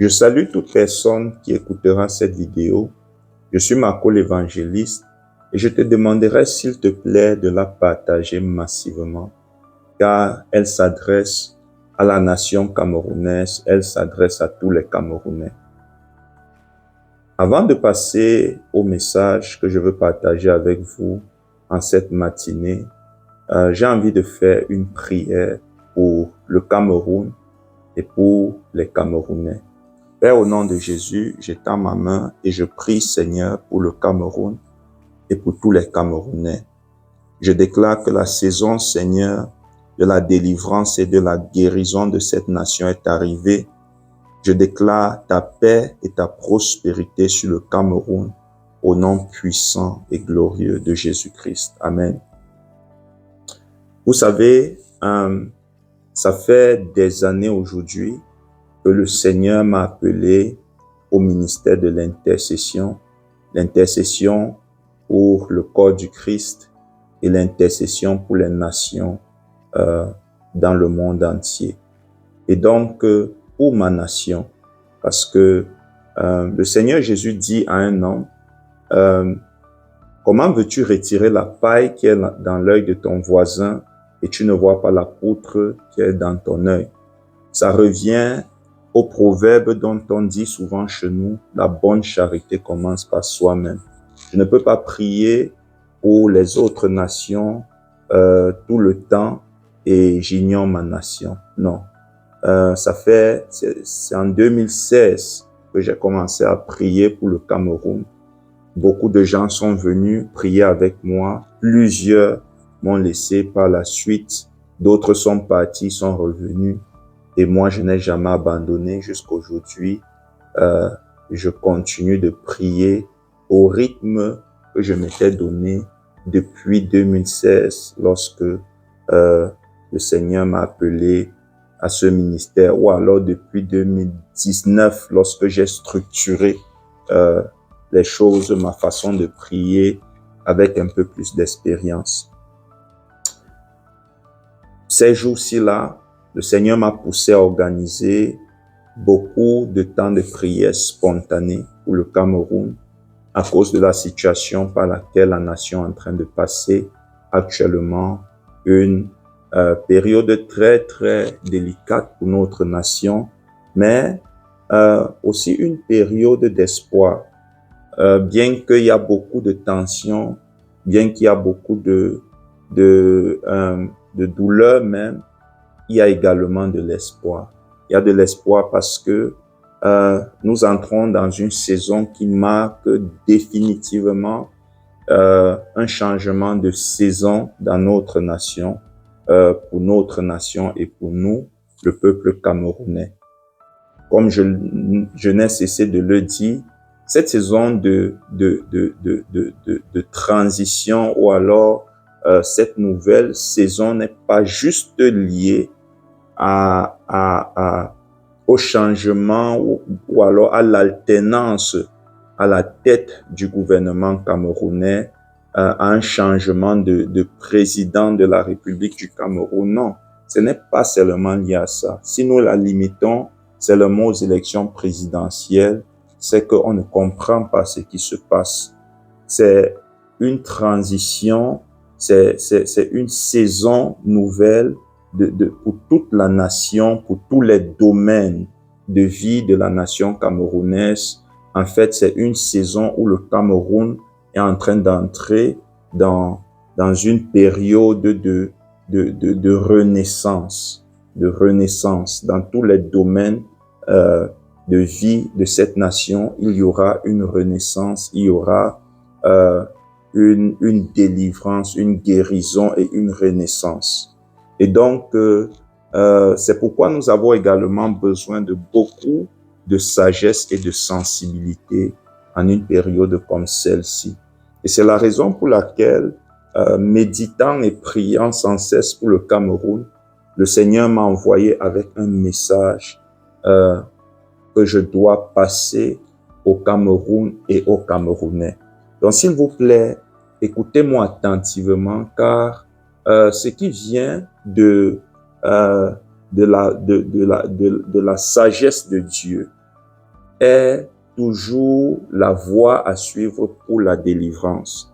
Je salue toute personne qui écoutera cette vidéo. Je suis Marco l'évangéliste et je te demanderai s'il te plaît de la partager massivement car elle s'adresse à la nation camerounaise, elle s'adresse à tous les Camerounais. Avant de passer au message que je veux partager avec vous en cette matinée, j'ai envie de faire une prière pour le Cameroun et pour les Camerounais. Père, au nom de Jésus, j'étends ma main et je prie, Seigneur, pour le Cameroun et pour tous les Camerounais. Je déclare que la saison, Seigneur, de la délivrance et de la guérison de cette nation est arrivée. Je déclare ta paix et ta prospérité sur le Cameroun au nom puissant et glorieux de Jésus-Christ. Amen. Vous savez, ça fait des années aujourd'hui que le Seigneur m'a appelé au ministère de l'intercession pour le corps du Christ et l'intercession pour les nations dans le monde entier. Et donc, pour ma nation, parce que le Seigneur Jésus dit à un homme, comment veux-tu retirer la paille qui est dans l'œil de ton voisin et tu ne vois pas la poutre qui est dans ton œil? Ça revient au proverbe dont on dit souvent chez nous, la bonne charité commence par soi-même. Je ne peux pas prier pour les autres nations tout le temps et j'ignore ma nation. Non. C'est en 2016 que j'ai commencé à prier pour le Cameroun. Beaucoup de gens sont venus prier avec moi. Plusieurs m'ont laissé par la suite. D'autres sont partis, sont revenus. Et moi, je n'ai jamais abandonné jusqu'à aujourd'hui. Je continue de prier au rythme que je m'étais donné depuis 2016 lorsque le Seigneur m'a appelé à ce ministère, ou alors depuis 2019 lorsque j'ai structuré les choses, ma façon de prier avec un peu plus d'expérience. Ces jours-ci là, le Seigneur m'a poussé à organiser beaucoup de temps de prière spontanée pour le Cameroun à cause de la situation par laquelle la nation est en train de passer actuellement, une période très, très délicate pour notre nation, mais aussi une période d'espoir. Bien qu'il y a beaucoup de tensions, bien qu'il y a beaucoup de douleur même, il y a également de l'espoir. Il y a de l'espoir parce que nous entrons dans une saison qui marque définitivement un changement de saison dans notre nation, pour notre nation et pour nous, le peuple camerounais. Comme je n'ai cessé de le dire, cette saison de transition ou alors cette nouvelle saison n'est pas juste liée au changement ou alors à l'alternance à la tête du gouvernement camerounais, à un changement de président de la République du Cameroun. Non, ce n'est pas seulement lié à ça. Si nous la limitons seulement aux élections présidentielles, c'est qu'on ne comprend pas ce qui se passe. C'est une transition, c'est une saison nouvelle pour toute la nation, pour tous les domaines de vie de la nation camerounaise. En fait, c'est une saison où le Cameroun est en train d'entrer dans une période de renaissance, dans tous les domaines de vie de cette nation. Il y aura une renaissance, il y aura une délivrance, une guérison et une renaissance. Et donc, c'est pourquoi nous avons également besoin de beaucoup de sagesse et de sensibilité en une période comme celle-ci. Et c'est la raison pour laquelle, méditant et priant sans cesse pour le Cameroun, le Seigneur m'a envoyé avec un message que je dois passer au Cameroun et aux Camerounais. Donc, s'il vous plaît, écoutez-moi attentivement, car ce qui vient de la sagesse de Dieu, est toujours la voie à suivre pour la délivrance.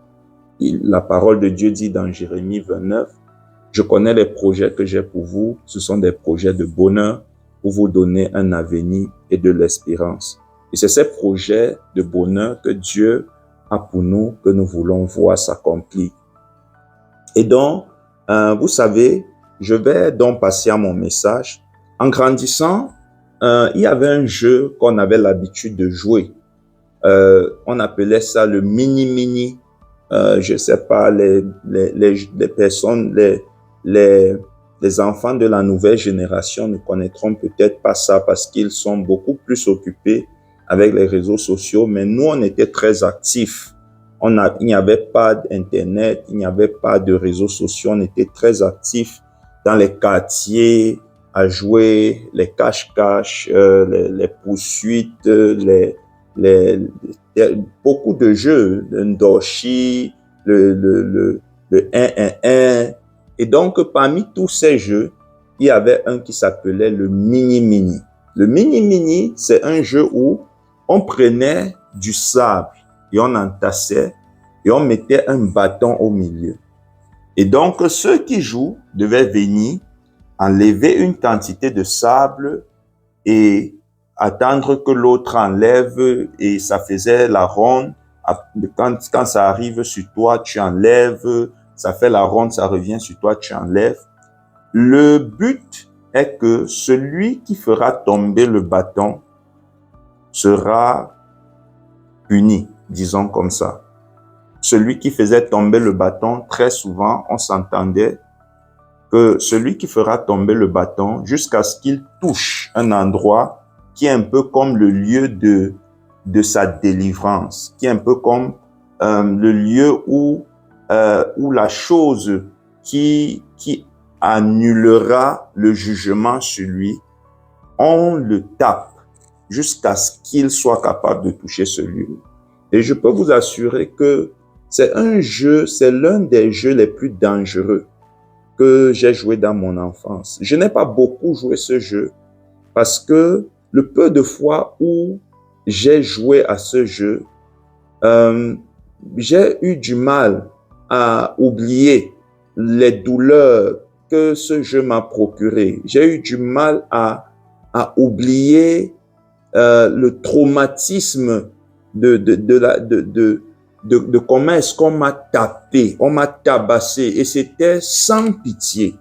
La parole de Dieu dit dans Jérémie 29, « Je connais les projets que j'ai pour vous, ce sont des projets de bonheur pour vous donner un avenir et de l'espérance. » Et c'est ces projets de bonheur que Dieu a pour nous, que nous voulons voir s'accomplir. Et donc, vous savez, je vais donc passer à mon message. En grandissant, il y avait un jeu qu'on avait l'habitude de jouer. On appelait ça le mini-mini. Je sais pas, les personnes, les enfants de la nouvelle génération ne connaîtront peut-être pas ça parce qu'ils sont beaucoup plus occupés avec les réseaux sociaux. Mais nous, on était très actifs. Il n'y avait pas d'Internet, il n'y avait pas de réseaux sociaux. On était très actifs dans les quartiers à jouer les cache-cache, les poursuites, beaucoup de jeux, le Ndoshi, le 1-1-1. Et donc, parmi tous ces jeux, il y avait un qui s'appelait le mini-mini. Le mini-mini, c'est un jeu où on prenait du sable et on entassait et on mettait un bâton au milieu. Et donc, ceux qui jouent devaient venir enlever une quantité de sable et attendre que l'autre enlève et ça faisait la ronde. Quand ça arrive sur toi, tu enlèves, ça fait la ronde, ça revient sur toi, tu enlèves. Le but est que celui qui fera tomber le bâton sera puni, disons comme ça. Celui qui faisait tomber le bâton, très souvent, on s'entendait que celui qui fera tomber le bâton jusqu'à ce qu'il touche un endroit qui est un peu comme le lieu de sa délivrance, qui est un peu comme le lieu où la chose qui annulera le jugement sur lui, on le tape jusqu'à ce qu'il soit capable de toucher ce lieu. Et je peux vous assurer que c'est un jeu, c'est l'un des jeux les plus dangereux que j'ai joué dans mon enfance. Je n'ai pas beaucoup joué ce jeu parce que le peu de fois où j'ai joué à ce jeu, j'ai eu du mal à oublier les douleurs que ce jeu m'a procuré. J'ai eu du mal à oublier le traumatisme de comment est-ce qu'on m'a tapé, on m'a tabassé et c'était sans pitié.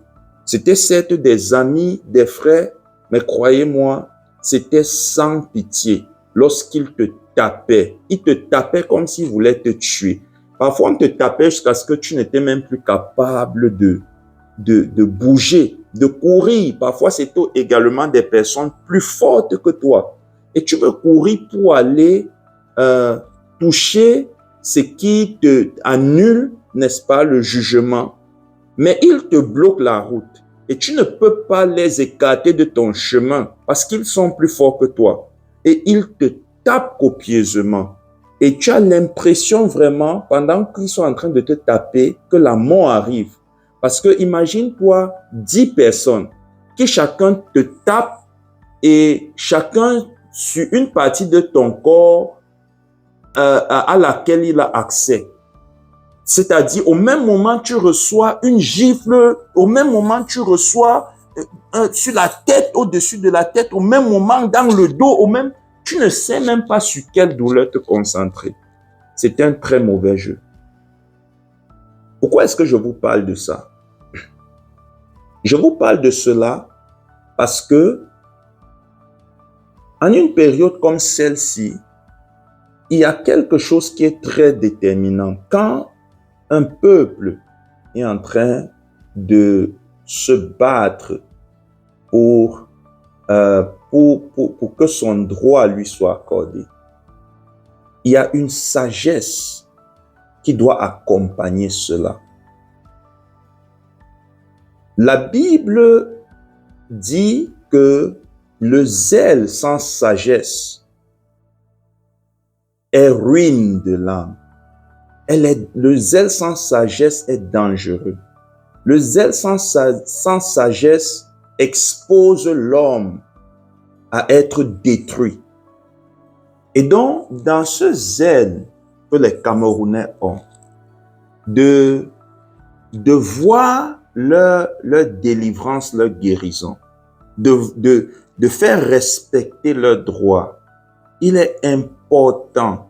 C'était certes des amis, des frères, mais croyez-moi, c'était sans pitié. Lorsqu'ils te tapaient, ils te tapaient comme s'ils voulaient te tuer. Parfois, on te tapait jusqu'à ce que tu n'étais même plus capable de bouger, de courir. Parfois, c'était également des personnes plus fortes que toi. Et tu veux courir pour aller toucher ce qui te annule, n'est-ce pas, le jugement. Mais ils te bloquent la route et tu ne peux pas les écarter de ton chemin parce qu'ils sont plus forts que toi. Et ils te tapent copieusement. Et tu as l'impression vraiment, pendant qu'ils sont en train de te taper, que la mort arrive. Parce que imagine-toi 10 personnes qui chacun te tape et chacun sur une partie de ton corps à laquelle il a accès. C'est-à-dire, au même moment, tu reçois une gifle, au même moment, tu reçois sur la tête, au-dessus de la tête, au même moment, dans le dos, tu ne sais même pas sur quelle douleur te concentrer. C'est un très mauvais jeu. Pourquoi est-ce que je vous parle de ça? Je vous parle de cela parce que, en une période comme celle-ci, il y a quelque chose qui est très déterminant. Quand un peuple est en train de se battre pour que son droit lui soit accordé, il y a une sagesse qui doit accompagner cela. La Bible dit que le zèle sans sagesse est ruine de l'âme. Le zèle sans sagesse est dangereux. Le zèle sans sagesse expose l'homme à être détruit. Et donc, dans ce zèle que les Camerounais ont, de voir leur délivrance, leur guérison, de faire respecter leurs droits, il est important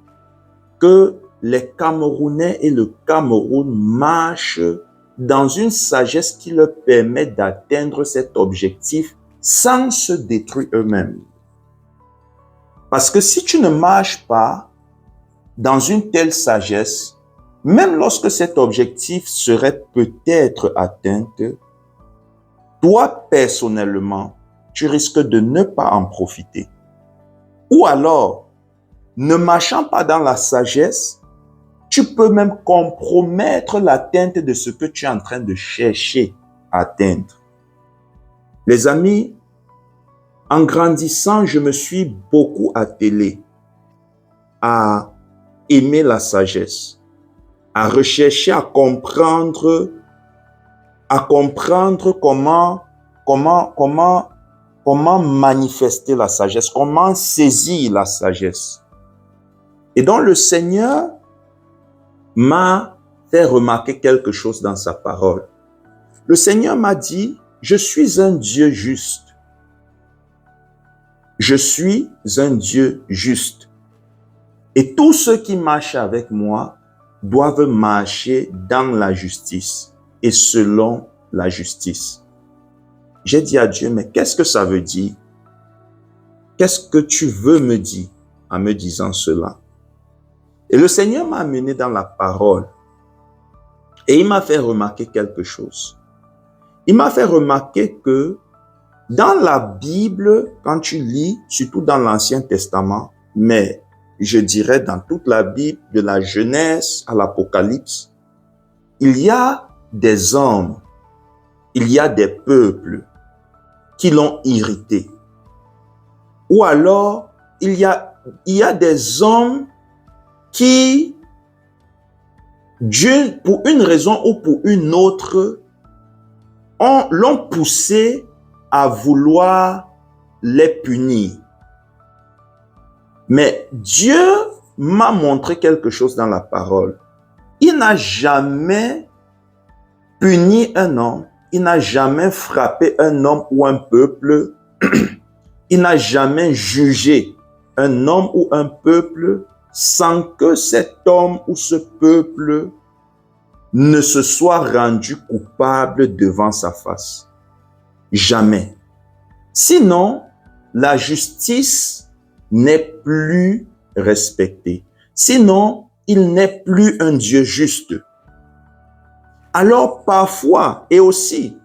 que les Camerounais et le Cameroun marchent dans une sagesse qui leur permet d'atteindre cet objectif sans se détruire eux-mêmes. Parce que si tu ne marches pas dans une telle sagesse, même lorsque cet objectif serait peut-être atteint, toi personnellement, tu risques de ne pas en profiter. Ou alors, ne marchant pas dans la sagesse, tu peux même compromettre l'atteinte de ce que tu es en train de chercher à atteindre. Les amis, en grandissant, je me suis beaucoup attelé à aimer la sagesse, à rechercher à comprendre comment manifester la sagesse, comment saisir la sagesse. Et donc le Seigneur m'a fait remarquer quelque chose dans sa parole. Le Seigneur m'a dit, je suis un Dieu juste. Je suis un Dieu juste. Et tous ceux qui marchent avec moi doivent marcher dans la justice et selon la justice. J'ai dit à Dieu, mais qu'est-ce que ça veut dire? Qu'est-ce que tu veux me dire en me disant cela? Et le Seigneur m'a amené dans la parole et il m'a fait remarquer quelque chose. Il m'a fait remarquer que dans la Bible, quand tu lis, surtout dans l'Ancien Testament, mais je dirais dans toute la Bible, de la Genèse à l'Apocalypse, il y a des hommes, il y a des peuples qui l'ont irrité. Ou alors, il y a des hommes qui, Dieu, pour une raison ou pour une autre, l'ont poussé à vouloir les punir. Mais Dieu m'a montré quelque chose dans la parole. Il n'a jamais puni un homme, il n'a jamais frappé un homme ou un peuple, il n'a jamais jugé un homme ou un peuple sans que cet homme ou ce peuple ne se soit rendu coupable devant sa face. Jamais. Sinon, la justice n'est plus respectée. Sinon, il n'est plus un Dieu juste. Alors parfois, et aussi,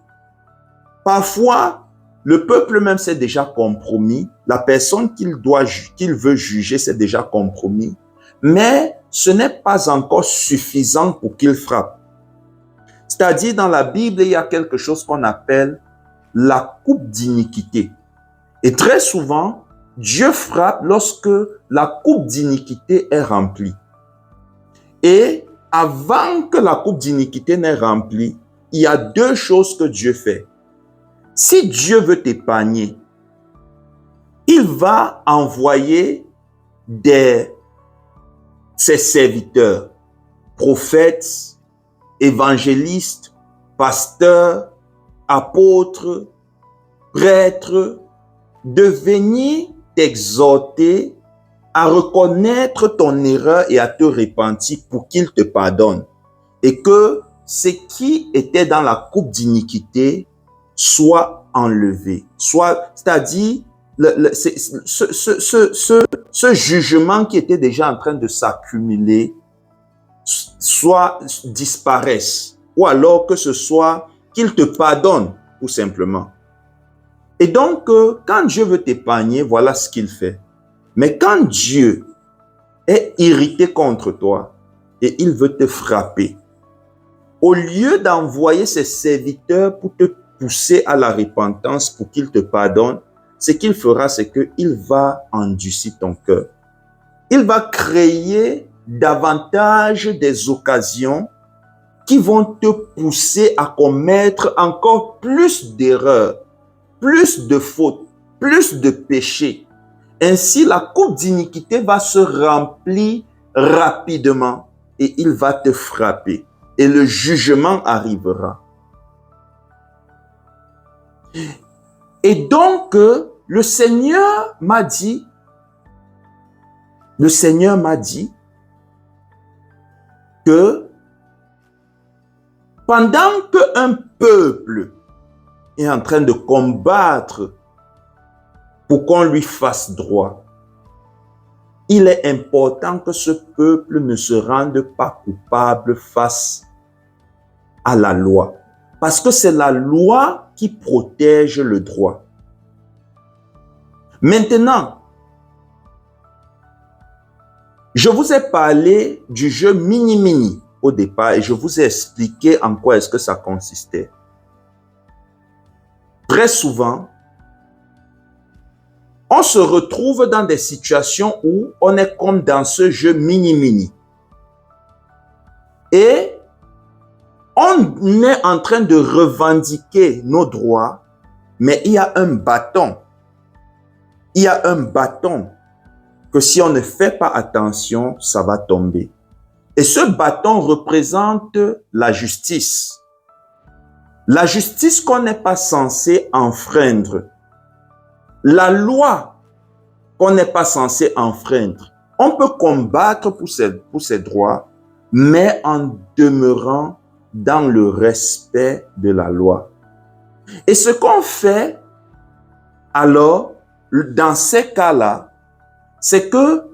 parfois, le peuple même s'est déjà compromis, la personne qu'il veut juger s'est déjà compromis, mais ce n'est pas encore suffisant pour qu'il frappe. C'est-à-dire, dans la Bible, il y a quelque chose qu'on appelle la coupe d'iniquité. Et très souvent, Dieu frappe lorsque la coupe d'iniquité est remplie. Et avant que la coupe d'iniquité n'est remplie, il y a deux choses que Dieu fait. Si Dieu veut t'épargner, il va envoyer ses serviteurs, prophètes, évangélistes, pasteurs, apôtres, prêtres, de venir t'exhorter à reconnaître ton erreur et à te repentir pour qu'il te pardonne. Et que ce qui était dans la coupe d'iniquité soit enlevé. C'est-à-dire, ce jugement qui était déjà en train de s'accumuler soit disparaisse. Ou alors que ce soit qu'il te pardonne, tout simplement. Et donc, quand Dieu veut t'épargner, voilà ce qu'il fait. Mais quand Dieu est irrité contre toi et il veut te frapper, au lieu d'envoyer ses serviteurs pour te pousser à la repentance, pour qu'il te pardonne, ce qu'il fera, c'est qu'il va endurcir ton cœur. Il va créer davantage des occasions qui vont te pousser à commettre encore plus d'erreurs, plus de fautes, plus de péchés. Ainsi, la coupe d'iniquité va se remplir rapidement et il va te frapper et le jugement arrivera. Et donc, le Seigneur m'a dit que pendant qu'un peuple est en train de combattre pour qu'on lui fasse droit, il est important que ce peuple ne se rende pas coupable face à la loi. Parce que c'est la loi qui protège le droit. Maintenant, je vous ai parlé du jeu mini-mini au départ et je vous ai expliqué en quoi est-ce que ça consistait. Très souvent, on se retrouve dans des situations où on est comme dans ce jeu mini-mini. Et on est en train de revendiquer nos droits, mais il y a un bâton. Il y a un bâton que si on ne fait pas attention, ça va tomber. Et ce bâton représente la justice. La justice qu'on n'est pas censé enfreindre. La loi qu'on n'est pas censé enfreindre. On peut combattre pour ses droits, mais en demeurant dans le respect de la loi. Et ce qu'on fait, alors, dans ces cas-là, c'est que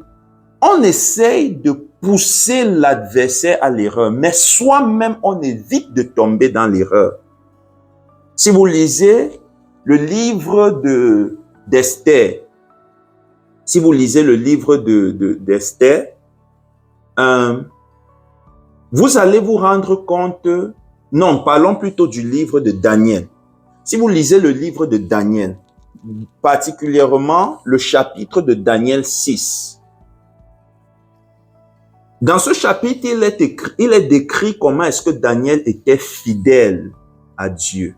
on essaye de pousser l'adversaire à l'erreur, mais soi-même, on évite de tomber dans l'erreur. Si vous lisez le livre d'Esther, d'Esther, vous allez vous rendre compte, non, parlons plutôt du livre de Daniel. Si vous lisez le livre de Daniel, particulièrement le chapitre de Daniel 6, dans ce chapitre, il est décrit comment est-ce que Daniel était fidèle à Dieu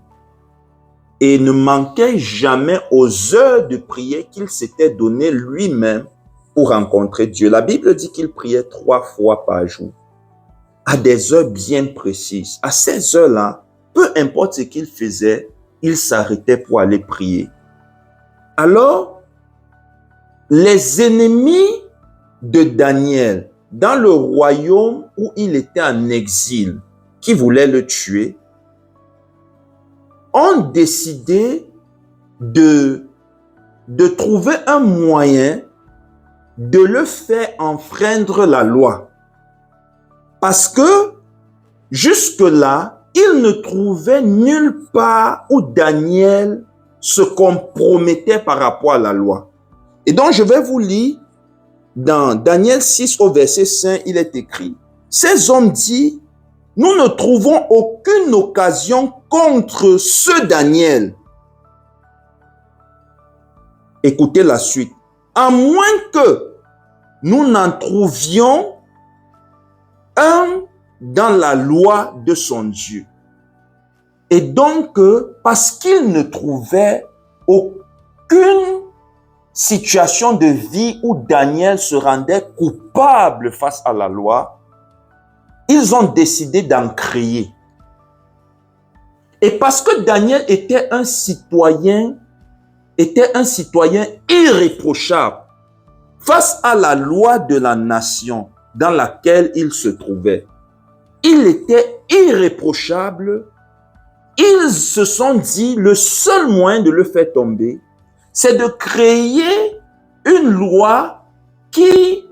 et ne manquait jamais aux heures de prière qu'il s'était donné lui-même pour rencontrer Dieu. La Bible dit qu'il priait 3 fois par jour, à des heures bien précises. À ces heures-là, peu importe ce qu'il faisait, il s'arrêtait pour aller prier. Alors, les ennemis de Daniel, dans le royaume où il était en exil, qui voulaient le tuer, ont décidé de trouver un moyen de le faire enfreindre la loi. Parce que jusque-là, ils ne trouvaient nulle part où Daniel se compromettait par rapport à la loi. Et donc, je vais vous lire dans Daniel 6 au verset 5, il est écrit, « Ces hommes disent, nous ne trouvons aucune occasion contre ce Daniel. » Écoutez la suite. « À moins que nous n'en trouvions un dans la loi de son Dieu. » Et donc, parce qu'il ne trouvait aucune situation de vie où Daniel se rendait coupable face à la loi, ils ont décidé d'en créer. Et parce que Daniel était un citoyen irréprochable face à la loi de la nation dans laquelle il se trouvait. Il était irréprochable. Ils se sont dit, le seul moyen de le faire tomber, c'est de créer une loi qui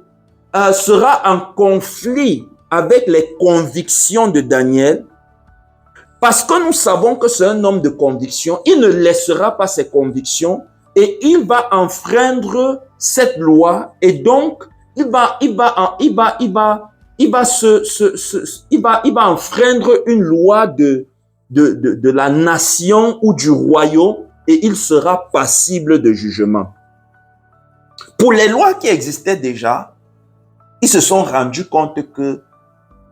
sera en conflit avec les convictions de Daniel, parce que nous savons que c'est un homme de conviction. Il ne laissera pas ses convictions et il va enfreindre cette loi, et donc il va enfreindre une loi de la nation ou du royaume, et il sera passible de jugement. Pour les lois qui existaient déjà, ils se sont rendus compte que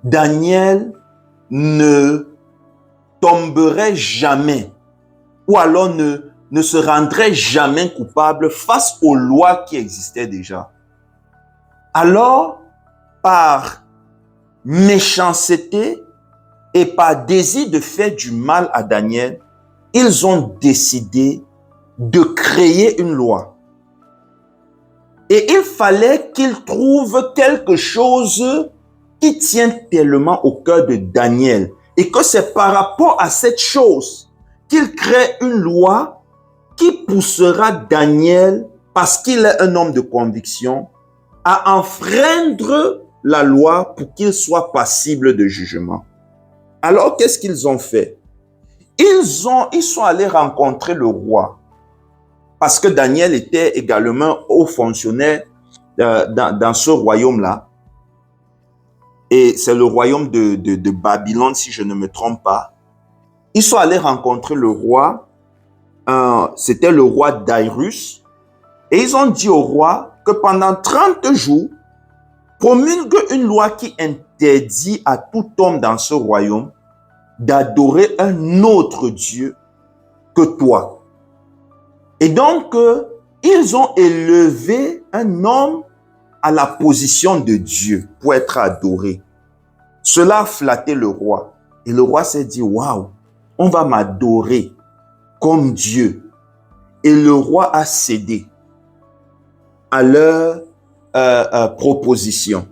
Daniel ne tomberait jamais, ou alors ne se rendrait jamais coupable face aux lois qui existaient déjà. Alors, par méchanceté et par désir de faire du mal à Daniel, ils ont décidé de créer une loi. Et il fallait qu'ils trouvent quelque chose qui tient tellement au cœur de Daniel. Et que c'est par rapport à cette chose qu'ils créent une loi qui poussera Daniel, parce qu'il est un homme de conviction, à enfreindre la loi pour qu'il soit passible de jugement. Alors, qu'est-ce qu'ils ont fait? Ils sont allés rencontrer le roi, parce que Daniel était également haut fonctionnaire dans ce royaume-là. Et c'est le royaume de Babylone, si je ne me trompe pas. Ils sont allés rencontrer le roi, c'était le roi Darius, et ils ont dit au roi que pendant 30 jours, promulgue une loi qui interdit à tout homme dans ce royaume d'adorer un autre Dieu que toi. Et donc, ils ont élevé un homme à la position de Dieu pour être adoré. Cela a flatté le roi. Et le roi s'est dit, waouh, on va m'adorer comme Dieu. Et le roi a cédé à leur proposition.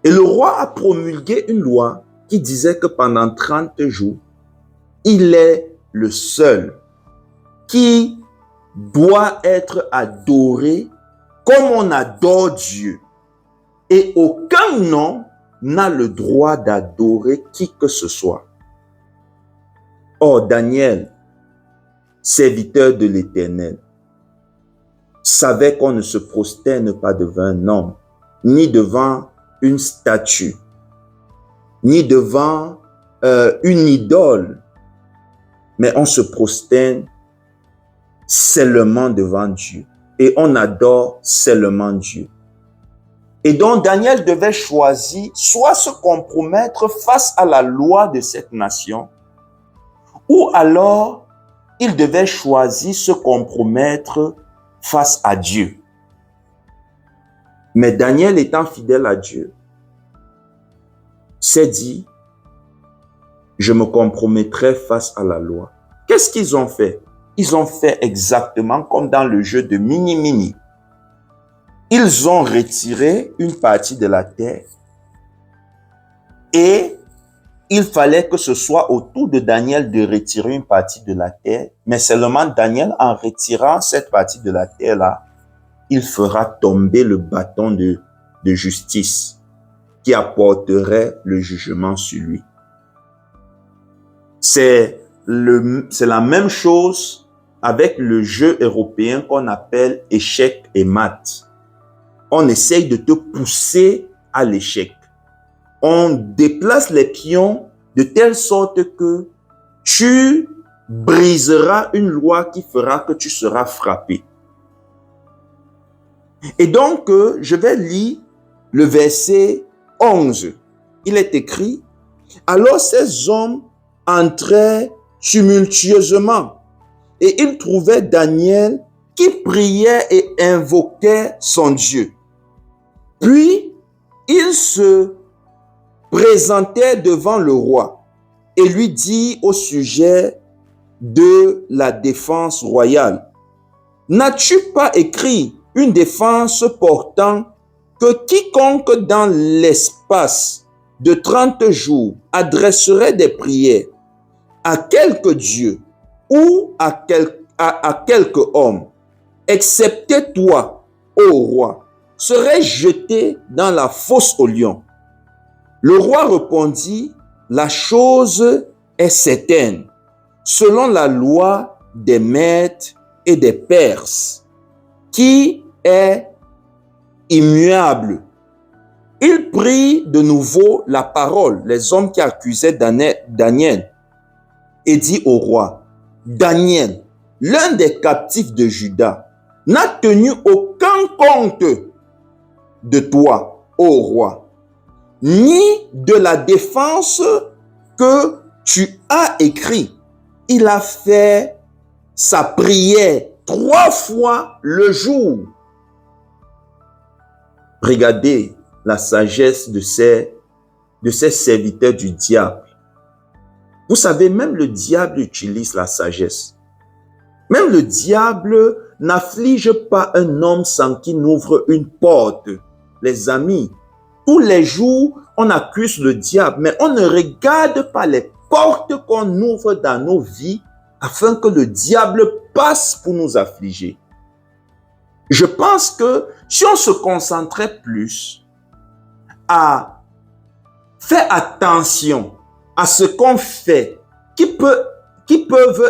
Et le roi a promulgué une loi qui disait que pendant 30 jours, il est le seul qui doit être adoré comme on adore Dieu. Et aucun homme n'a le droit d'adorer qui que ce soit. Or, Daniel, serviteur de l'Éternel, savait qu'on ne se prosterne pas devant un homme, ni devant une statue, ni devant une idole, mais on se prosterne seulement devant Dieu et on adore seulement Dieu. Et donc Daniel devait choisir soit se compromettre face à la loi de cette nation, ou alors il devait choisir se compromettre face à Dieu. Mais Daniel, étant fidèle à Dieu, s'est dit, je me compromettrai face à la loi. Qu'est-ce qu'ils ont fait? Ils ont fait exactement comme dans le jeu de Mini-Mini. Ils ont retiré une partie de la terre et il fallait que ce soit au tour de Daniel de retirer une partie de la terre, mais seulement Daniel, en retirant cette partie de la terre-là, il fera tomber le bâton de justice qui apporterait le jugement sur lui. C'est la même chose avec le jeu européen qu'on appelle échec et maths. On essaye de te pousser à l'échec. On déplace les pions de telle sorte que tu briseras une loi qui fera que tu seras frappé. Et donc, je vais lire le verset 11. Il est écrit, « Alors ces hommes entraient tumultueusement et ils trouvaient Daniel qui priait et invoquait son Dieu. Puis, ils se présentèrent devant le roi et lui dit au sujet de la défense royale, « N'as-tu pas écrit une défense portant que quiconque dans l'espace de 30 jours adresserait des prières à quelque Dieu ou à quelque homme, excepté toi, ô roi, serait jeté dans la fosse aux lions. » Le roi répondit, « La chose est certaine, selon la loi des Mèdes et des Perses, qui est immuable. » Il prit de nouveau la parole, les hommes qui accusaient Daniel, et dit au roi, « Daniel, l'un des captifs de Juda, n'a tenu aucun compte de toi, ô roi, ni de la défense que tu as écrit. Il a fait sa prière 3 fois le jour. Regardez la sagesse de ces serviteurs du diable. Vous savez, même le diable utilise la sagesse. Même le diable n'afflige pas un homme sans qu'il n'ouvre une porte. Les amis, tous les jours, on accuse le diable, mais on ne regarde pas les portes qu'on ouvre dans nos vies afin que le diable passe pour nous affliger. Je pense que si on se concentrait plus à faire attention à ce qu'on fait, qui peuvent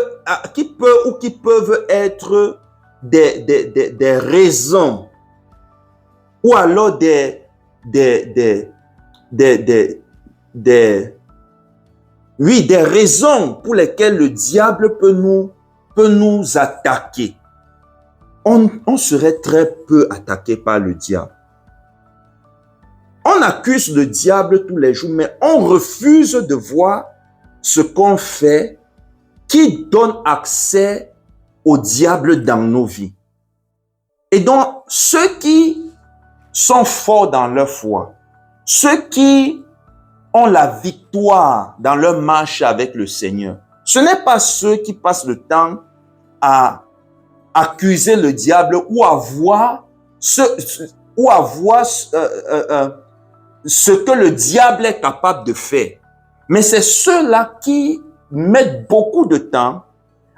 être des raisons ou alors des raisons pour lesquelles le diable peut nous attaquer. On serait très peu attaqué par le diable. On accuse le diable tous les jours, mais on refuse de voir ce qu'on fait qui donne accès au diable dans nos vies. Et donc, ceux qui sont forts dans leur foi, ceux qui ont la victoire dans leur marche avec le Seigneur, ce n'est pas ceux qui passent le temps à accuser le diable ou à voir ce que le diable est capable de faire. Mais c'est ceux-là qui mettent beaucoup de temps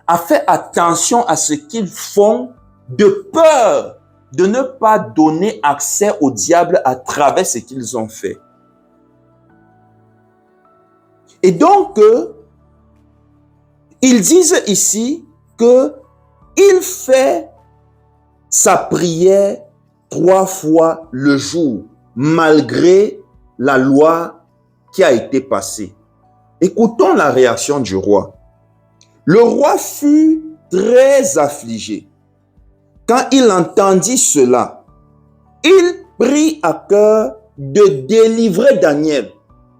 à faire attention à ce qu'ils font de peur de ne pas donner accès au diable à travers ce qu'ils ont fait. Et donc, ils disent ici que il fait sa prière 3 fois le jour, malgré la loi qui a été passée. Écoutons la réaction du roi. Le roi fut très affligé. Quand il entendit cela, il prit à cœur de délivrer Daniel.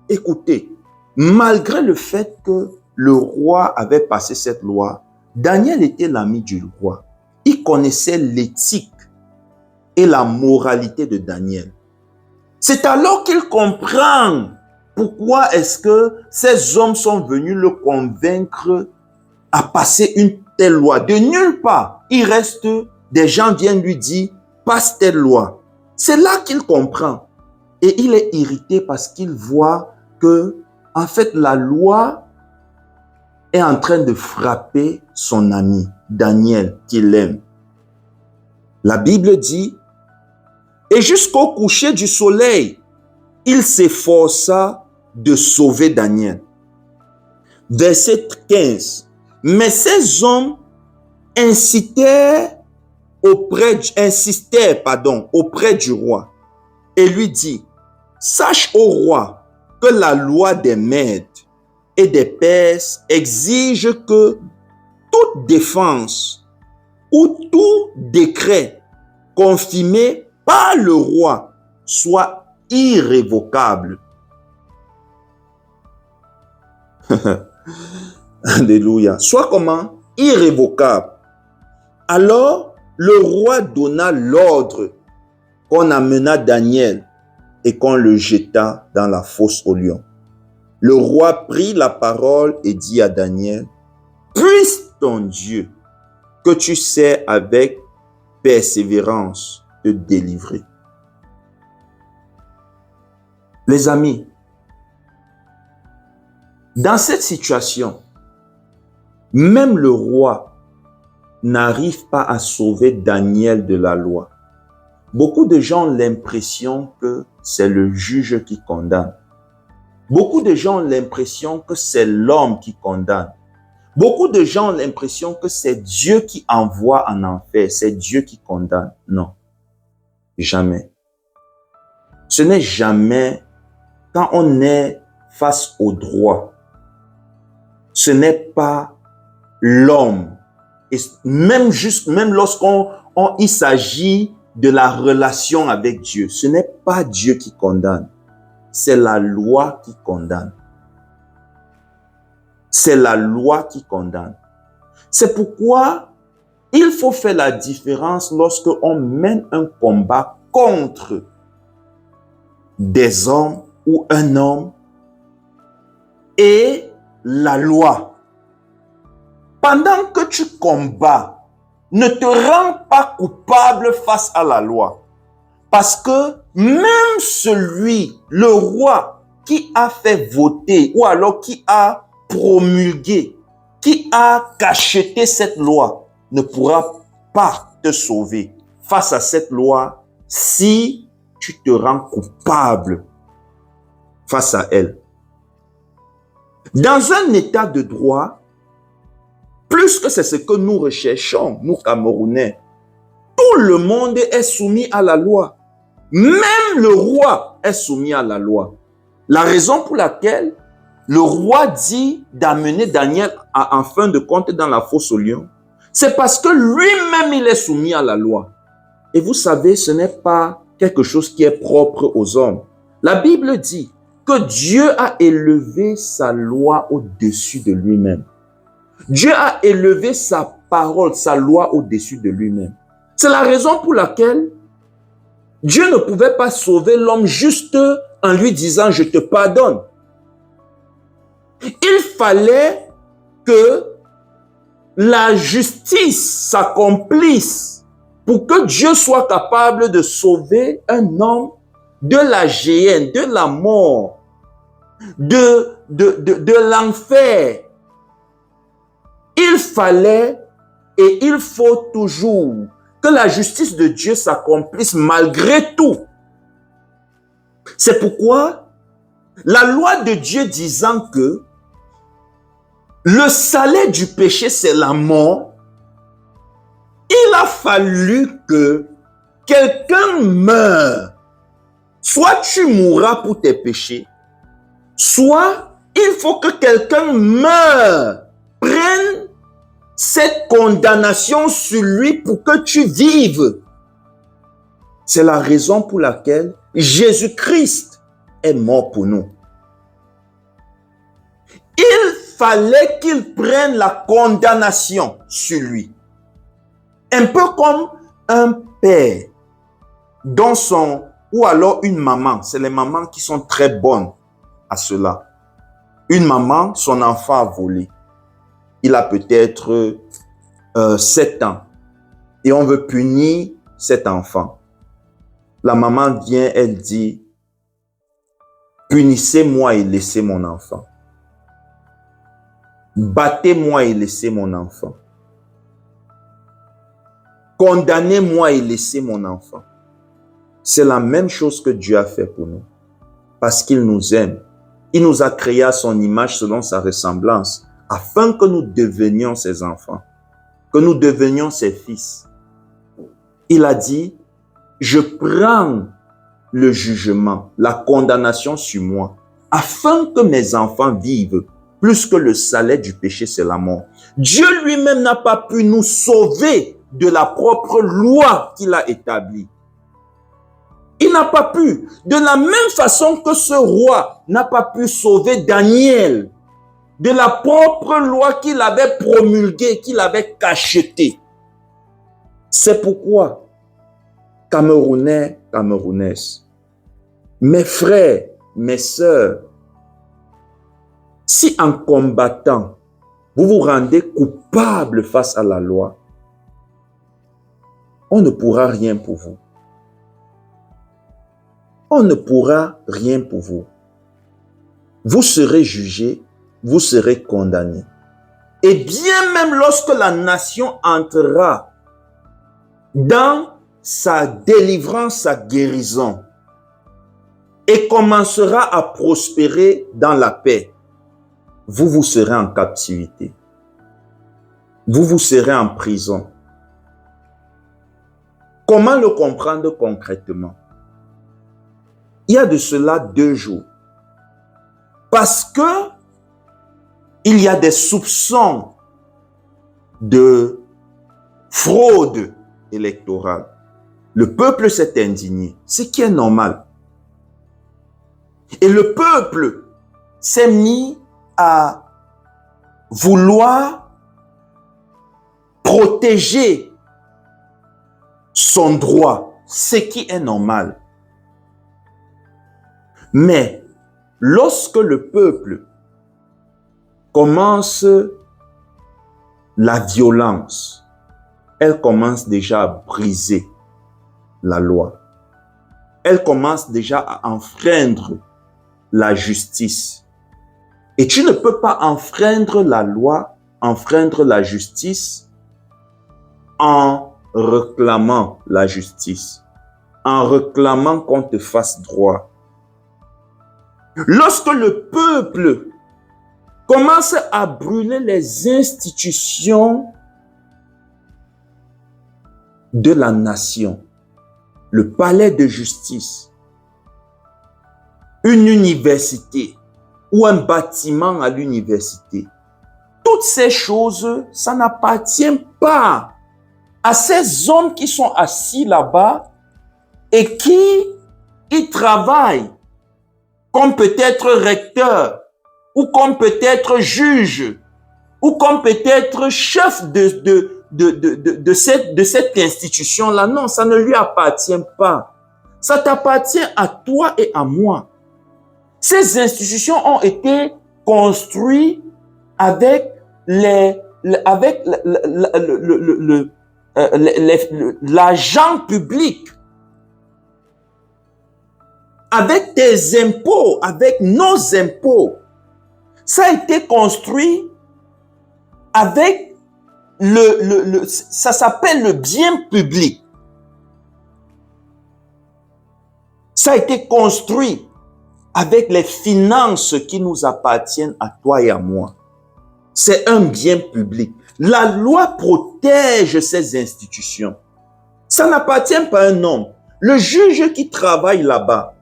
Écoutez, malgré le fait que le roi avait passé cette loi, Daniel était l'ami du roi. Il connaissait l'éthique et la moralité de Daniel. C'est alors qu'il comprend pourquoi est-ce que ces hommes sont venus le convaincre à passer une telle loi. De nulle part, il reste, des gens viennent lui dire, passe telle loi. C'est là qu'il comprend. Et il est irrité parce qu'il voit que, en fait, la loi est en train de frapper son ami, Daniel, qu'il aime. La Bible dit, et jusqu'au coucher du soleil, il s'efforça de sauver Daniel. Verset 15. Mais ces hommes insistaient auprès du roi et lui dit, sache ô roi que la loi des Mèdes et des Perses exige que toute défense ou tout décret confirmé par le roi soit irrévocable. Alléluia. Soit comment? Irrévocable. Alors, le roi donna l'ordre qu'on amena Daniel et qu'on le jeta dans la fosse aux lions. Le roi prit la parole et dit à Daniel, puisse ton Dieu, que tu sais avec persévérance te délivrer. Les amis, dans cette situation, même le roi n'arrive pas à sauver Daniel de la loi. Beaucoup de gens ont l'impression que c'est le juge qui condamne. Beaucoup de gens ont l'impression que c'est l'homme qui condamne. Beaucoup de gens ont l'impression que c'est Dieu qui envoie en enfer, c'est Dieu qui condamne. Non, jamais. Ce n'est jamais quand on est face au droit. Ce n'est pas l'homme. Et même il s'agit de la relation avec Dieu. Ce n'est pas Dieu qui condamne. C'est la loi qui condamne. C'est la loi qui condamne. C'est pourquoi il faut faire la différence lorsque on mène un combat contre des hommes ou un homme et la loi. Pendant que tu combats, ne te rends pas coupable face à la loi. Parce que même celui, le roi, qui a fait voter ou alors qui a promulgué, qui a cacheté cette loi, ne pourra pas te sauver face à cette loi si tu te rends coupable face à elle. Dans un état de droit, plus que c'est ce que nous recherchons, nous Camerounais, tout le monde est soumis à la loi. Même le roi est soumis à la loi. La raison pour laquelle le roi dit d'amener Daniel en fin de compte dans la fosse aux lions, c'est parce que lui-même il est soumis à la loi. Et vous savez, ce n'est pas quelque chose qui est propre aux hommes. La Bible dit que Dieu a élevé sa loi au-dessus de lui-même. Dieu a élevé sa parole, sa loi au-dessus de lui-même. C'est la raison pour laquelle Dieu ne pouvait pas sauver l'homme juste en lui disant « je te pardonne ». Il fallait que la justice s'accomplisse pour que Dieu soit capable de sauver un homme de la géhenne, de la mort, de l'enfer. Il fallait et il faut toujours que la justice de Dieu s'accomplisse malgré tout. C'est pourquoi la loi de Dieu disant que le salaire du péché, c'est la mort, il a fallu que quelqu'un meure. Soit tu mourras pour tes péchés, soit il faut que quelqu'un meure, prenne cette condamnation sur lui pour que tu vives. C'est la raison pour laquelle Jésus-Christ est mort pour nous. Il fallait qu'il prenne la condamnation sur lui. Un peu comme un père dont son, ou alors une maman, c'est les mamans qui sont très bonnes à cela. Une maman, son enfant a volé. Il a peut-être 7 ans et on veut punir cet enfant. La maman vient, elle dit, punissez-moi et laissez mon enfant. Battez-moi et laissez mon enfant. Condamnez-moi et laissez mon enfant. C'est la même chose que Dieu a fait pour nous. Parce qu'il nous aime. Il nous a créés à son image selon sa ressemblance, afin que nous devenions ses enfants, que nous devenions ses fils. Il a dit, je prends le jugement, la condamnation sur moi, afin que mes enfants vivent. Plus que le salaire du péché, c'est la mort. Dieu lui-même n'a pas pu nous sauver de la propre loi qu'il a établie. Il n'a pas pu. De la même façon que ce roi n'a pas pu sauver Daniel de la propre loi qu'il avait promulguée, qu'il avait cachetée. C'est pourquoi, Camerounais, Camerounaises, mes frères, mes sœurs, si en combattant, vous vous rendez coupable face à la loi, on ne pourra rien pour vous. On ne pourra rien pour vous. Vous serez jugé, vous serez condamné. Et bien même lorsque la nation entrera dans sa délivrance, sa guérison, et commencera à prospérer dans la paix, vous serez en captivité. Vous serez en prison. Comment le comprendre concrètement? Il y a de cela 2 jours. Parce que il y a des soupçons de fraude électorale. Le peuple s'est indigné, ce qui est normal. Et le peuple s'est mis à vouloir protéger son droit, ce qui est normal. Mais lorsque le peuple commence la violence, elle commence déjà à briser la loi. Elle commence déjà à enfreindre la justice. Et tu ne peux pas enfreindre la loi, enfreindre la justice en réclamant la justice, en réclamant qu'on te fasse droit. Lorsque le peuple commence à brûler les institutions de la nation, le palais de justice, une université ou un bâtiment à l'université, toutes ces choses, ça n'appartient pas à ces hommes qui sont assis là-bas et qui y travaillent comme peut-être recteur, ou comme peut-être juge, ou comme peut-être chef de cette institution-là. Non, ça ne lui appartient pas. Ça t'appartient à toi et à moi. Ces institutions ont été construites avec l'argent public, avec tes impôts, avec nos impôts. Ça a été construit avec ça s'appelle le bien public. Ça a été construit avec les finances qui nous appartiennent à toi et à moi. C'est un bien public. La loi protège ces institutions. Ça n'appartient pas à un homme. Le juge qui travaille là-bas,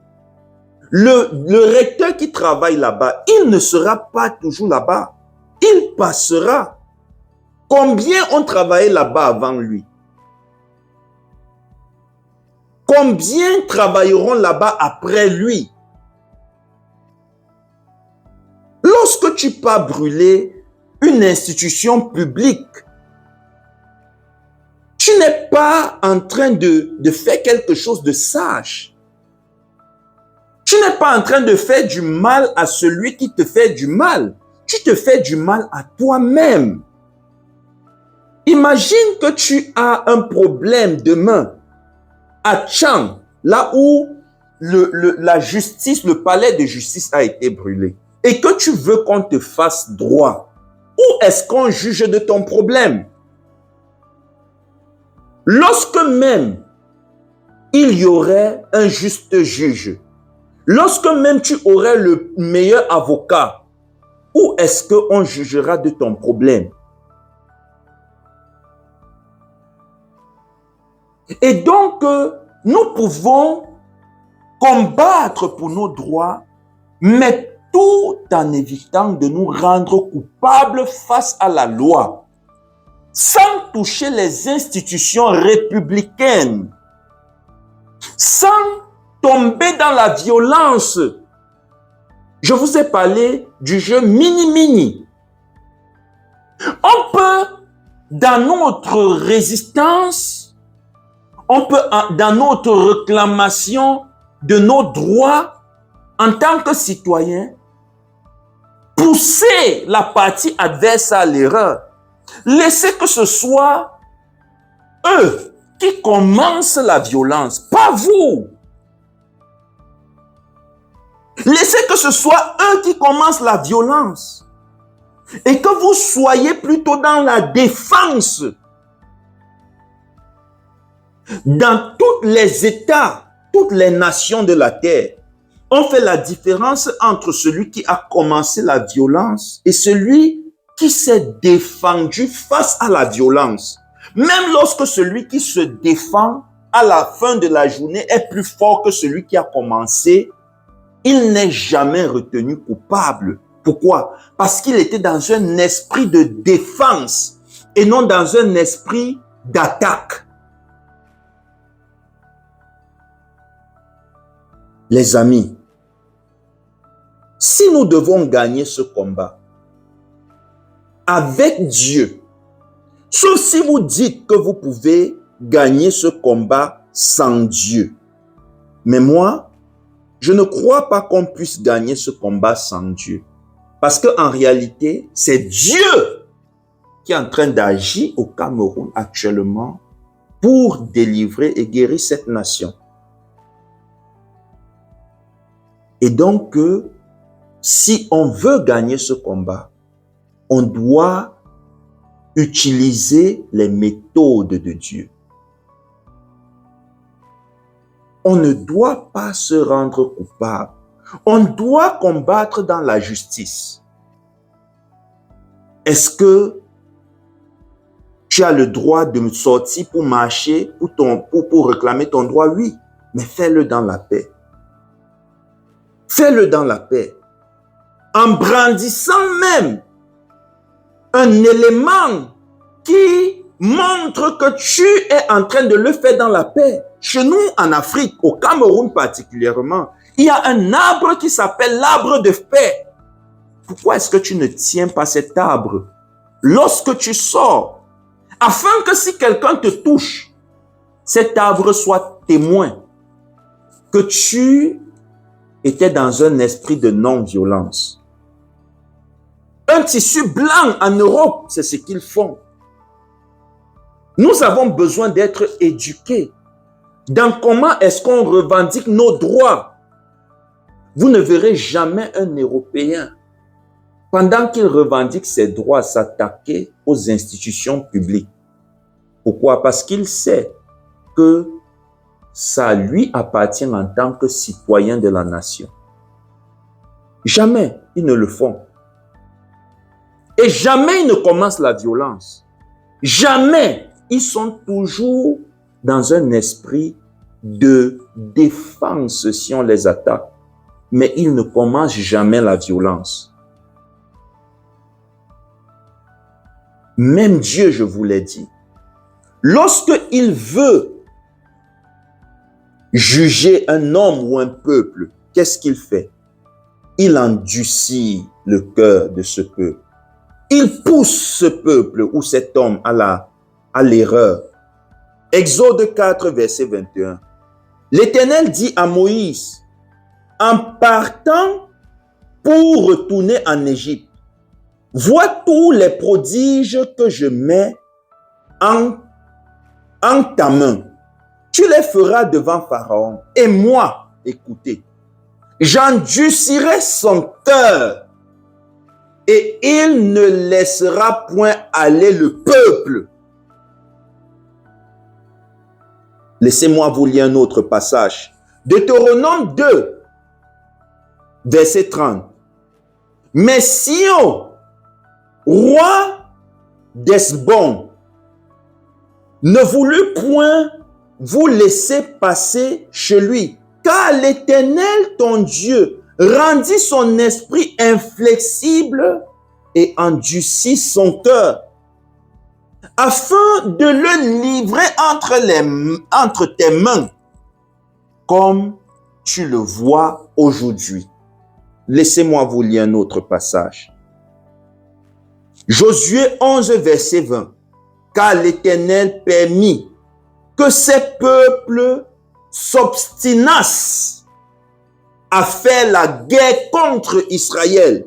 le recteur qui travaille là-bas, il ne sera pas toujours là-bas. Il passera. Combien ont travaillé là-bas avant lui? Combien travailleront là-bas après lui? Lorsque tu pars brûler une institution publique, tu n'es pas en train de faire quelque chose de sage. Tu n'es pas en train de faire du mal à celui qui te fait du mal. Tu te fais du mal à toi-même. Imagine que tu as un problème demain à Tchang, là où la justice, le palais de justice a été brûlé, et que tu veux qu'on te fasse droit. Où est-ce qu'on juge de ton problème? Lorsque même il y aurait un juste juge, lorsque même tu aurais le meilleur avocat, où est-ce qu'on jugera de ton problème? Et donc, nous pouvons combattre pour nos droits, mais tout en évitant de nous rendre coupables face à la loi, sans toucher les institutions républicaines, sans tomber dans la violence. Je vous ai parlé du jeu mini-mini. On peut, dans notre résistance, on peut, dans notre réclamation de nos droits en tant que citoyen, pousser la partie adverse à l'erreur. Laissez que ce soit eux qui commencent la violence, pas vous. Laissez que ce soit eux qui commencent la violence et que vous soyez plutôt dans la défense. Dans tous les États, toutes les nations de la terre, on fait la différence entre celui qui a commencé la violence et celui qui s'est défendu face à la violence. Même lorsque celui qui se défend à la fin de la journée est plus fort que celui qui a commencé, il n'est jamais retenu coupable. Pourquoi? Parce qu'il était dans un esprit de défense et non dans un esprit d'attaque. Les amis, si nous devons gagner ce combat avec Dieu, Sauf si vous dites que vous pouvez gagner ce combat sans Dieu. Mais moi, je ne crois pas qu'on puisse gagner ce combat sans Dieu. Parce qu'en réalité, c'est Dieu qui est en train d'agir au Cameroun actuellement pour délivrer et guérir cette nation. Et donc, si on veut gagner ce combat, on doit utiliser les méthodes de Dieu. On ne doit pas se rendre coupable. On doit combattre dans la justice. Est-ce que tu as le droit de sortir pour marcher, pour réclamer ton droit? Oui, mais fais-le dans la paix. Fais-le dans la paix. En brandissant même un élément qui montre que tu es en train de le faire dans la paix. Chez nous, en Afrique, au Cameroun particulièrement, il y a un arbre qui s'appelle l'arbre de paix. Pourquoi est-ce que tu ne tiens pas cet arbre lorsque tu sors, afin que si quelqu'un te touche, cet arbre soit témoin que tu étais dans un esprit de non-violence. Un tissu blanc en Europe, c'est ce qu'ils font. Nous avons besoin d'être éduqués dans comment est-ce qu'on revendique nos droits. Vous ne verrez jamais un Européen, pendant qu'il revendique ses droits, s'attaquer aux institutions publiques. Pourquoi? Parce qu'il sait que ça lui appartient en tant que citoyen de la nation. Jamais ils ne le font. Et jamais ils ne commencent la violence. Jamais. Ils sont toujours dans un esprit de défense si on les attaque. Mais ils ne commencent jamais la violence. Même Dieu, je vous l'ai dit, lorsque il veut juger un homme ou un peuple, qu'est-ce qu'il fait? Il endurcit le cœur de ce peuple. Il pousse ce peuple ou cet homme à l'erreur. Exode 4, verset 21. L'Éternel dit à Moïse, en partant pour retourner en Égypte, vois tous les prodiges que je mets en ta main. Tu les feras devant Pharaon. Et moi, écoutez, j'endurcirai son cœur et il ne laissera point aller le peuple. Laissez-moi vous lire un autre passage. Deutéronome 2, verset 30. Mais Sihon, roi d'Hesbon, ne voulut point vous laisser passer chez lui, car l'Éternel, ton Dieu, rendit son esprit inflexible et endurcit son cœur, afin de le livrer entre tes mains, comme tu le vois aujourd'hui. Laissez-moi vous lire un autre passage. Josué 11, verset 20. Car l'Éternel permit que ces peuples s'obstinassent à faire la guerre contre Israël,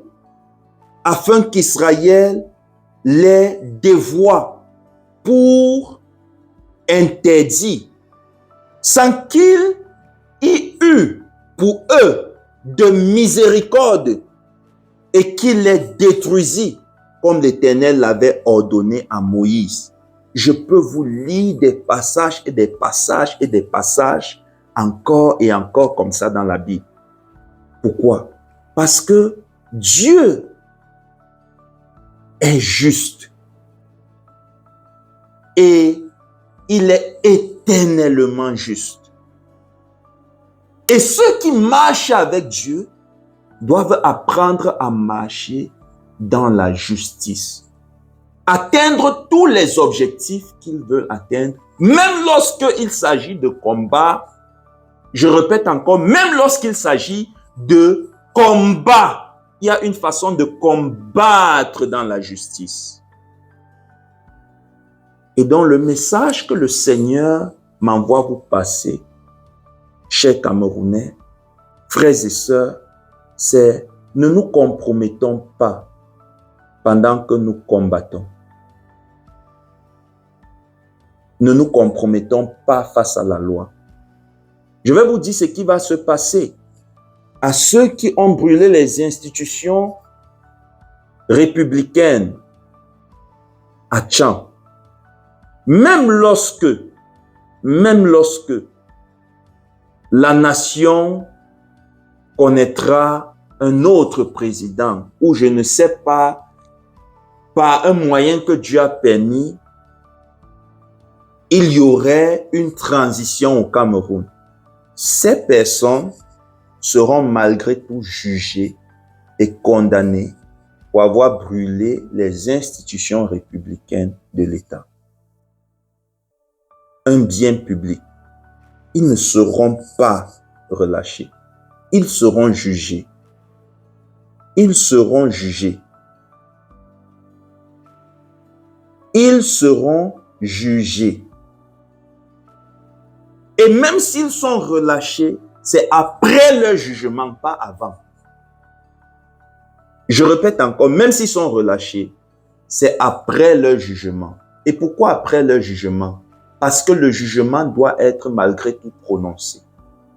afin qu'Israël les dévoie pour interdire, sans qu'il y eût pour eux de miséricorde, et qu'il les détruisit, comme l'Éternel l'avait ordonné à Moïse. Je peux vous lire des passages et des passages et des passages encore et encore comme ça dans la Bible. Pourquoi? Parce que Dieu est juste et il est éternellement juste. Et ceux qui marchent avec Dieu doivent apprendre à marcher dans la justice, atteindre tous les objectifs qu'ils veulent atteindre, même lorsqu'il s'agit de combat. Je répète encore, même lorsqu'il s'agit de combat, il y a une façon de combattre dans la justice. Et donc le message que le Seigneur m'envoie vous passer, chers Camerounais, frères et sœurs, c'est ne nous compromettons pas pendant que nous combattons. Ne nous compromettons pas face à la loi. Je vais vous dire ce qui va se passer à ceux qui ont brûlé les institutions républicaines à Tchang. Même lorsque la nation connaîtra un autre président ou je ne sais pas, par un moyen que Dieu a permis, il y aurait une transition au Cameroun. Ces personnes seront malgré tout jugées et condamnées pour avoir brûlé les institutions républicaines de l'État. Un bien public. Ils ne seront pas relâchés. Ils seront jugés. Ils seront jugés. Ils seront jugés. Et même s'ils sont relâchés, c'est après leur jugement, pas avant. Je répète encore, même s'ils sont relâchés, c'est après leur jugement. Et pourquoi après leur jugement? Parce que le jugement doit être malgré tout prononcé.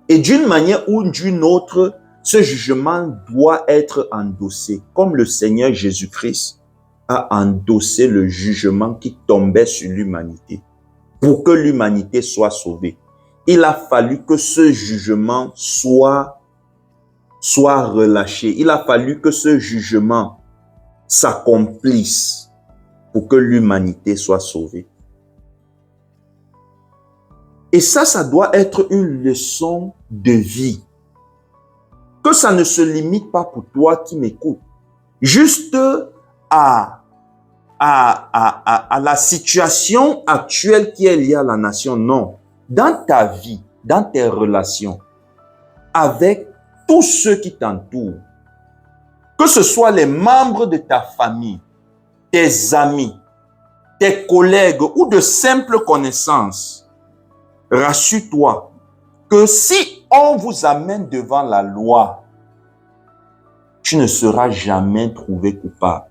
Et d'une manière ou d'une autre, ce jugement doit être endossé, comme le Seigneur Jésus-Christ a endossé le jugement qui tombait sur l'humanité pour que l'humanité soit sauvée. Il a fallu que ce jugement soit relâché. Il a fallu que ce jugement s'accomplisse pour que l'humanité soit sauvée. Et ça doit être une leçon de vie. Que ça ne se limite pas pour toi qui m'écoutes. Juste à la situation actuelle qui est liée à la nation. Non. Dans ta vie, dans tes relations, avec tous ceux qui t'entourent, que ce soit les membres de ta famille, tes amis, tes collègues ou de simples connaissances, rassure-toi que si on vous amène devant la loi, tu ne seras jamais trouvé coupable.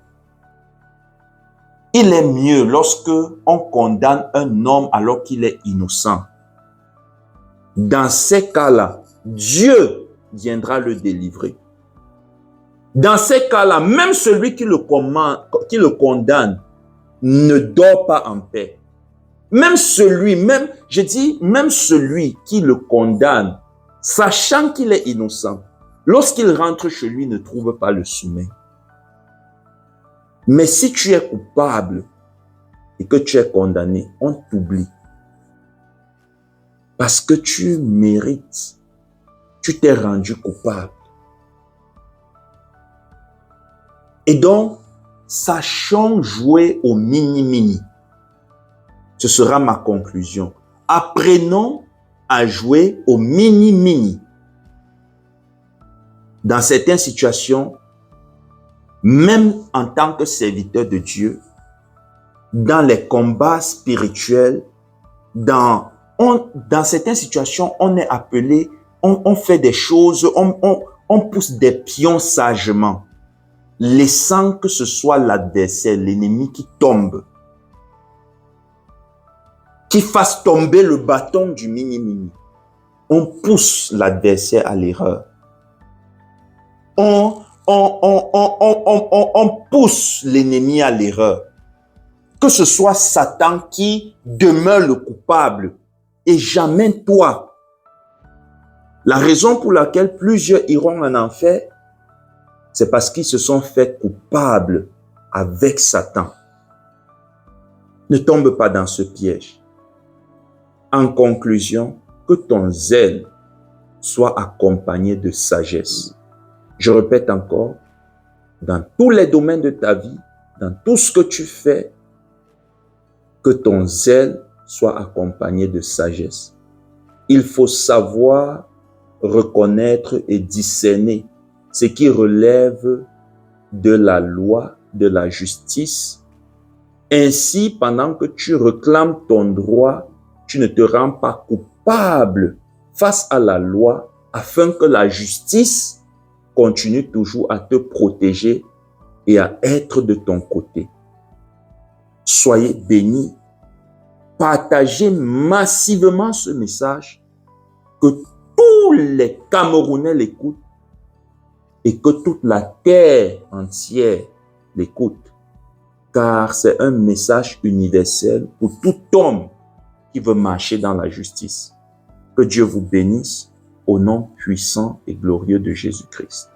Il est mieux lorsque on condamne un homme alors qu'il est innocent. Dans ces cas-là, Dieu viendra le délivrer. Dans ces cas-là, même celui qui le condamne ne dort pas en paix. Même celui qui le condamne, sachant qu'il est innocent, lorsqu'il rentre chez lui, ne trouve pas le sommeil. Mais si tu es coupable et que tu es condamné, on t'oublie. Parce que tu mérites, tu t'es rendu coupable. Et donc, sachons jouer au mini-mini. Ce sera ma conclusion. Apprenons à jouer au mini-mini. Dans certaines situations, même en tant que serviteur de Dieu, dans les combats spirituels, dans certaines situations, on est appelé, on fait des choses, on pousse des pions sagement, laissant que ce soit l'adversaire, l'ennemi qui tombe, qui fasse tomber le bâton du mini-mini. On pousse l'adversaire à l'erreur. On pousse l'ennemi à l'erreur. Que ce soit Satan qui demeure le coupable et jamais toi. La raison pour laquelle plusieurs iront en enfer, c'est parce qu'ils se sont fait coupables avec Satan. Ne tombe pas dans ce piège. En conclusion, que ton zèle soit accompagné de sagesse. Je répète encore, dans tous les domaines de ta vie, dans tout ce que tu fais, que ton zèle soit accompagné de sagesse. Il faut savoir reconnaître et discerner ce qui relève de la loi, de la justice, Ainsi, pendant que tu réclames ton droit, tu ne te rends pas coupable face à la loi afin que la justice continue toujours à te protéger et à être de ton côté. Soyez bénis. Partagez massivement ce message, que tous les Camerounais l'écoutent et que toute la terre entière l'écoute, car c'est un message universel pour tout homme qui veut marcher dans la justice. Que Dieu vous bénisse au nom puissant et glorieux de Jésus-Christ.